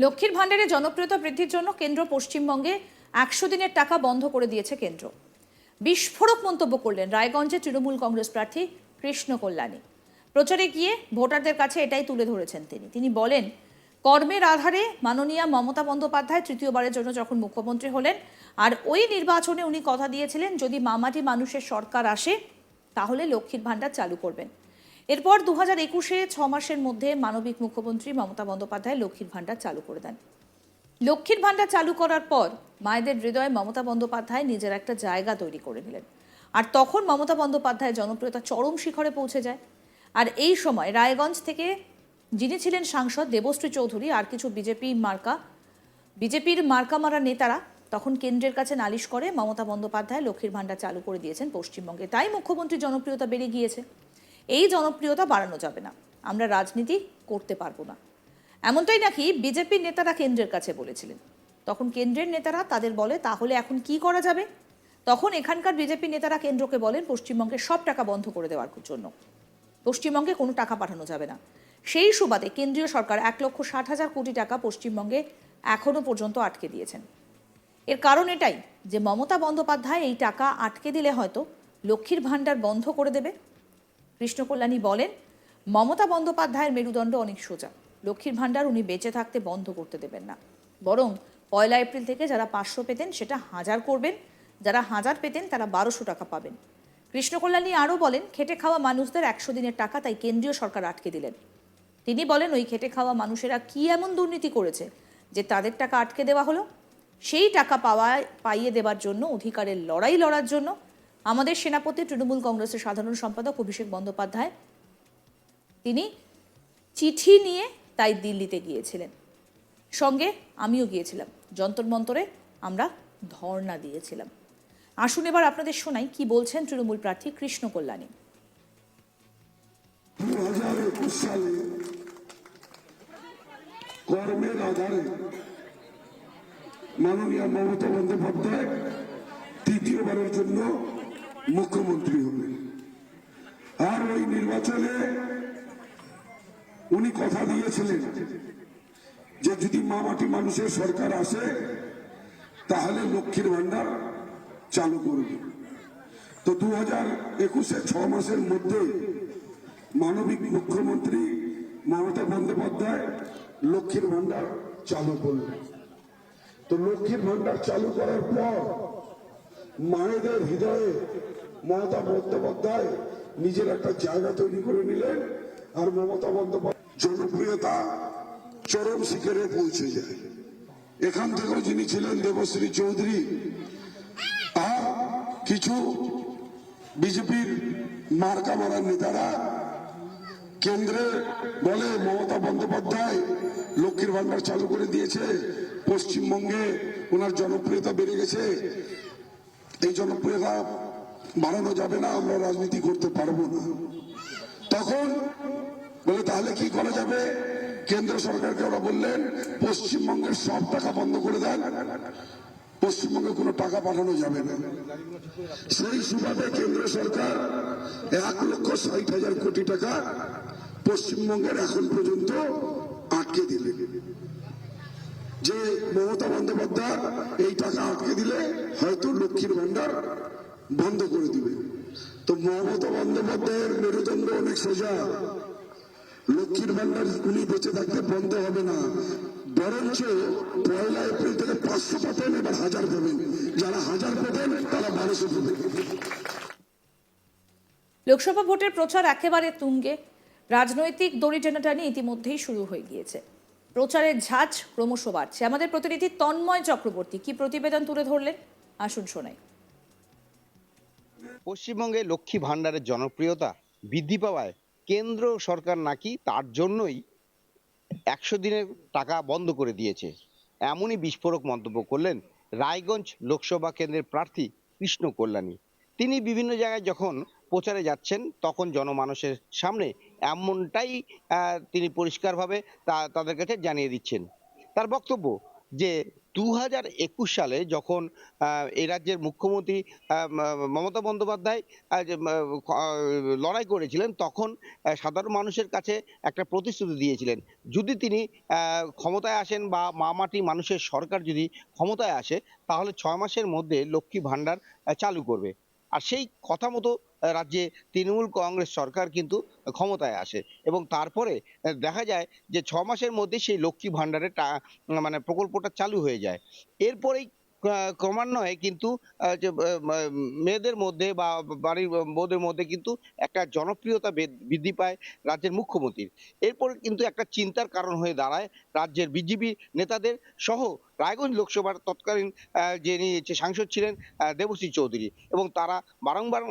লক্ষ্মীর ভাণ্ডারে জনপ্রিয়তা বৃদ্ধির জন্য কেন্দ্র পশ্চিমবঙ্গে ১০০ দিনের টাকা বন্ধ করে দিয়েছে কেন্দ্র। বিস্ফোরক মন্তব্য করলেন রায়গঞ্জে তৃণমূল কংগ্রেস প্রার্থী কৃষ্ণ কল্যাণী। প্রচারে গিয়ে ভোটারদের কাছে এটাই তুলে ধরেছেন তিনি বলেন, কর্মের আধারে মাননীয়া মমতা বন্দ্যোপাধ্যায় তৃতীয়বারের জন্য যখন মুখ্যমন্ত্রী হলেন, আর ওই নির্বাচনে উনি কথা দিয়েছিলেন যদি মামাটি মানুষের সরকার আসে তাহলে লক্ষ্মীর ভাণ্ডার চালু করবেন। এরপর 2021-এ 6 মাসের মধ্যে মানবিক মুখ্যমন্ত্রী মমতা বন্দ্যোপাধ্যায় লক্ষ্মীর ভাণ্ডার চালু করে দেন। লক্ষ্মীর ভাণ্ডার চালু করার পর মায়েদের হৃদয়ে মমতা বন্দ্যোপাধ্যায় নিজের একটা জায়গা তৈরি করে নিলেন, আর তখন মমতা বন্দ্যোপাধ্যায়ের জনপ্রিয়তা চরম শিখরে পৌঁছে যায়। আর এই সময় রায়গঞ্জ থেকে যিনি ছিলেন সাংসদ দেবশ্রী চৌধুরী আর কিছু বিজেপির মার্কা মারা নেতারা তখন কেন্দ্রের কাছে নালিশ করে মমতা বন্দ্যোপাধ্যায় লক্ষ্মীর ভাণ্ডার চালু করে দিয়েছেন পশ্চিমবঙ্গে, তাই মুখ্যমন্ত্রীর জনপ্রিয়তা বেড়ে গিয়েছে। এই জনপ্রিয়তা বাড়ানো যাবে না, আমরা রাজনীতি করতে পারবো না, এমনটাই নাকি বিজেপির নেতারা কেন্দ্রের কাছে বলেছিলেন। তখন কেন্দ্রের নেতারা তাদের বলে, তাহলে এখন কি করা যাবে? তখন এখানকার বিজেপি নেতারা কেন্দ্রকে বলেন পশ্চিমবঙ্গের সব টাকা বন্ধ করে দেওয়ার জন্য, পশ্চিমবঙ্গে কোনো টাকা পাঠানো যাবে না। সেই সুবাদে কেন্দ্রীয় সরকার 1,60,000 কোটি টাকা পশ্চিমবঙ্গে এখনো পর্যন্ত আটকে দিয়েছেন। এর কারণ এটাই যে মমতা বন্দ্যোপাধ্যায় এই টাকা আটকে দিলে হয়তো লক্ষ্মীর ভাণ্ডার বন্ধ করে দেবে। কৃষ্ণ কল্যাণী বলেন, মমতা বন্দ্যোপাধ্যায়ের মেরুদণ্ড অনেক সোজা, লক্ষ্মীর ভাণ্ডার উনি বেঁচে থাকতে বন্ধ করতে দেবেন না, বরং 1 এপ্রিল থেকে যারা 500 পেতেন সেটা 1000 করবেন, যারা 1000 পেতেন তারা 1200 টাকা পাবেন। কৃষ্ণ কল্যাণী আরও বলেন, খেটে খাওয়া মানুষদের 100 দিনের টাকা তাই কেন্দ্রীয় সরকার আটকে দিলেন। তিনি বলেন, ওই খেটে খাওয়া মানুষেরা কি এমন দুর্নীতি করেছে যে তাদের টাকা আটকে দেওয়া হলো? সেই টাকা পাইয়ে দেবার জন্য, অধিকারের লড়াই লড়ার জন্য আমাদের সেনাপতি তৃণমূল কংগ্রেসের সাধারণ সম্পাদক অভিষেক বন্দ্যোপাধ্যায় তিনি চিঠি নিয়ে তাই দিল্লিতে গিয়েছিলেন, সঙ্গে আমিও গিয়েছিলাম, যন্তর মন্তরে আমরা ধর্ণা দিয়েছিলাম। আসুন এবার আপনাদের শোনাই কি বলছেন তৃণমূল প্রার্থী কৃষ্ণ কল্যাণী। 2021 সালে কর্মের আধারে মাননীয় মমতা বন্দ্যোপাধ্যায় তৃতীয়বারের জন্য মুখ্যমন্ত্রী হলেন, আর ওই নির্বাচনে উনি কথা দিয়েছিলেন যে যদি মামাটি মানুষের সরকার আসে তাহলে লক্ষ্মীর ভাণ্ডার চালু করবে। তো 2021-এ 6 মাসের মধ্যে মানবিক মুখ্যমন্ত্রী মমতা বন্দ্যোপাধ্যায় লক্ষ্মীর ভাণ্ডার চালু করলেন। তো লক্ষ্মীর ভাণ্ডার চালু করার পর মায়েদের হৃদয়ে মমতা বন্দ্যোপাধ্যায় নিজের একটা জায়গা তৈরি করে নিলেন, আর মমতা বন্দ্যোপাধ্যায় জনপ্রিয়তা চরম শিখরে পৌঁছে যায়। এখান থেকেও যিনি ছিলেন দেবশ্রী চৌধুরী আর কিছু বিজেপির মার্কা মারার নেতারা কেন্দ্রে বলে মমতা বন্দ্যোপাধ্যায় লক্ষ্মীর ভাণ্ডার চালু করে দিয়েছে, পশ্চিমবঙ্গে ওনার জনপ্রিয়তা বেড়ে গেছে, এই জনপ্রিয়তা বাড়ানো যাবে না, আমরা রাজনীতি করতে পারবো না। তখন বলে তাহলে কি করা যাবে? কেন্দ্র সরকারকে ওরা বললেন পশ্চিমবঙ্গের সব টাকা বন্ধ করে দেন, পশ্চিমবঙ্গে কোনো টাকা পাঠানো যাবে না। সেই সুবাদে কেন্দ্র সরকার 1,60,000 কোটি টাকা পশ্চিমবঙ্গের এখন পর্যন্ত আটকে দিলে, যে মমতা বন্দ্যোপাধ্যায় এই টাকা আটকে দিলে হয়তো লক্ষ্মীর ভাণ্ডার বন্ধ করে দিবে। তো মমতা বন্দ্যোপাধ্যায়ের মেরুদণ্ড অনেক সোজা, লক্ষ্মীর ভাণ্ডার উনি বেঁচে থাকতে বন্ধ হবে না, বরঞ্চ 1 এপ্রিল থেকে 500 পাবেন, এবার 1000 পাবেন, যারা 1000 পাবেন তারা 1200 পাবেন। লোকসভা ভোটের প্রচার একেবারে তুঙ্গে, রাজনৈতিক দড়ি টানাটানি ইতিমধ্যেই শুরু হয়ে গিয়েছে, প্রচারের ঝাঁজ ক্রমশ বাড়ছে। আমাদের প্রতিনিধি তন্ময় চক্রবর্তী কি প্রতিবেদন তুলে ধরলেন, আসুন শোনাই। পশ্চিমবঙ্গে লক্ষ্মী ভাণ্ডারের জনপ্রিয়তা বৃদ্ধি পাওয়ায় কেন্দ্র সরকার নাকি তার জন্যই 100 দিনের টাকা বন্ধ করে দিয়েছে, এমনই বিস্ফোরক মন্তব্য করলেন রায়গঞ্জ লোকসভা কেন্দ্রের প্রার্থী কৃষ্ণ কল্যাণী। তিনি বিভিন্ন জায়গায় যখন প্রচারে যাচ্ছেন তখন জনমানুষের সামনে এমনটাই তিনি পরিষ্কারভাবে তাদের কাছে জানিয়ে দিচ্ছেন। তার বক্তব্য, যে 2021 সালে যখন এই রাজ্যের মুখ্যমন্ত্রী মমতা বন্দ্যোপাধ্যায় লড়াই করেছিলেন, তখন সাধারণ মানুষের কাছে একটা প্রতিশ্রুতি দিয়েছিলেন, যদি তিনি ক্ষমতায় আসেন বা মাটি মানুষের সরকার যদি ক্ষমতায় আসে, তাহলে 6 মাসের মধ্যে লক্ষ্মী ভাণ্ডার চালু করবে। আর সেই কথা মতো রাজ্যে তৃণমূল কংগ্রেস সরকার কিন্তু ক্ষমতায় আসে এবং তারপরে দেখা যায় যে 6 মাসের মধ্যে সেই লক্ষ্মী ভাণ্ডারের মানে প্রকল্পটা চালু হয়ে যায়। এরপরেই ক্রমান্বয়ে কিন্তু যে মেয়েদের মধ্যে বা বাড়ির বউদের মধ্যে কিন্তু একটা জনপ্রিয়তা বৃদ্ধি পায় রাজ্যের মুখ্যমন্ত্রীর। এরপর কিন্তু একটা চিন্তার কারণ হয়ে দাঁড়ায় রাজ্যের বিজেপি নেতাদের সহ রায়গঞ্জ লোকসভার তৎকালীন যিনি সাংসদ ছিলেন দেবশ্রী চৌধুরী, এবং তারা বারংবার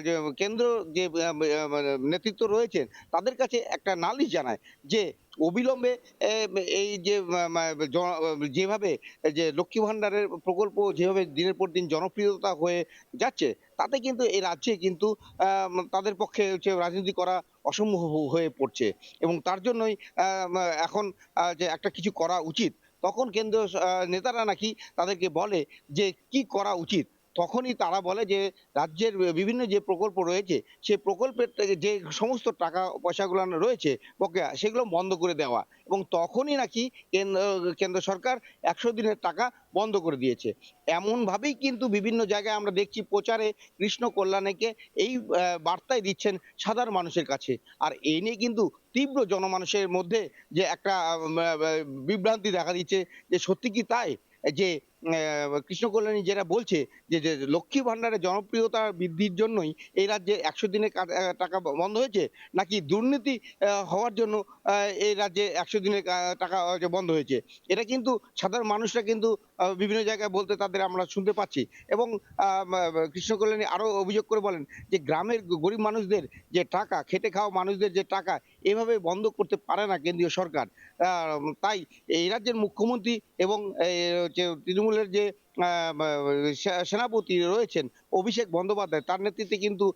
যে কেন্দ্র যে মানে নেতৃত্ব রয়েছেন তাদের কাছে একটা নালিশ জানায় যে অবিলম্বে এই যে যেভাবে যে লক্ষ্মী ভাণ্ডারের প্রকল্প যেভাবে দিনের পর দিন জনপ্রিয়তা হয়ে যাচ্ছে, তাতে কিন্তু এই রাজ্যে কিন্তু তাদের পক্ষে রাজনীতি করা অসম্ভব হয়ে পড়ছে এবং তার জন্যই এখন যে একটা কিছু করা উচিত। তখন কেন্দ্রীয় নেতারা নাকি তাদেরকে বলে যে কি করা উচিত, তখনই তারা বলে যে রাজ্যের বিভিন্ন যে প্রকল্প রয়েছে সেই প্রকল্পের থেকে যে সমস্ত টাকা পয়সাগুলো রয়েছে বকেয়া, সেগুলো বন্ধ করে দেওয়া, এবং তখনই নাকি কেন্দ্র সরকার 100 দিনের টাকা বন্ধ করে দিয়েছে। এমন ভাবেই কিন্তু বিভিন্ন জায়গায় আমরা দেখছি প্রচারে কৃষ্ণ কল্যাণীকে এই বার্তাই দিচ্ছেন সাধারণ মানুষের কাছে। আর এই নিয়ে কিন্তু তীব্র জনমানুষের মধ্যে যে একটা বিভ্রান্তি দেখা দিচ্ছে যে সত্যি কি তাই, যে কৃষ্ণ কল্যাণী যেটা বলছে যে যে লক্ষ্মী ভাণ্ডারের জনপ্রিয়তা বৃদ্ধির জন্যই এই রাজ্যে 100 দিনের টাকা বন্ধ হয়েছে, নাকি দুর্নীতি হওয়ার জন্য এই রাজ্যে 100 দিনের টাকা বন্ধ হয়েছে। এটা কিন্তু সাধারণ মানুষরা কিন্তু বিভিন্ন জায়গায় বলতে তাদের আমরা শুনতে পাচ্ছি। এবং কৃষ্ণ কল্যাণী আরো অভিযোগ করে বলেন যে গ্রামের গরিব মানুষদের যে টাকা, খেটে খাওয়া মানুষদের যে টাকা এভাবে বন্ধ করতে পারে না কেন্দ্রীয় সরকার। তাই এই রাজ্যের মুখ্যমন্ত্রী এবং তৃণমূলের যে সেনাপতি রয়েছেন অভিষেক বন্দ্যোপাধ্যায়, তার নেতৃত্বে কিন্তু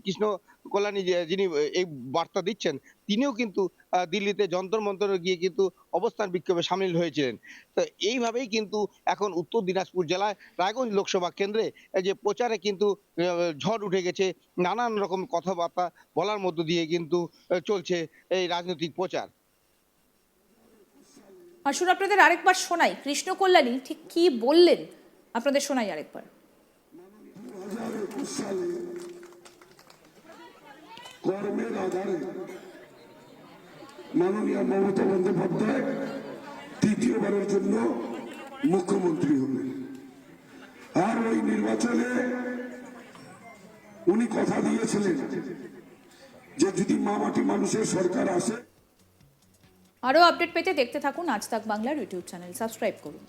কৃষ্ণ কল্যাণী যিনি এই বার্তা দিচ্ছেন, তিনিও কিন্তু দিল্লিতে যন্তর মন্তরে গিয়ে কিন্তু অবস্থান বিক্ষোভে সামিল হয়েছিলেন। তো এইভাবেই কিন্তু এখন উত্তর দিনাজপুর জেলায় রায়গঞ্জ লোকসভা কেন্দ্রে যে প্রচারে কিন্তু ঝড় উঠে গেছে, নানান রকম কথাবার্তা বলার মধ্য দিয়ে কিন্তু চলছে এই রাজনৈতিক প্রচার। আসুন আপনাদের আরেকবার শোনাই কৃষ্ণ কল্যাণী ঠিক কি বললেন, আপনাদের শোনাই আরেকবার। 2021 সালে কর্মের আধারে মাননীয় মমতা বন্দ্যোপাধ্যায় তৃতীয়বারের জন্য মুখ্যমন্ত্রী হলেন। আর ওই নির্বাচনে উনি কথা দিয়েছিলেন যে যদি মাটি মানুষের সরকার আসে। আরও আপডেট পেতে দেখতে থাকুন আজ তাক বাংলার ইউটিউব চ্যানেল, সাবস্ক্রাইব করুন।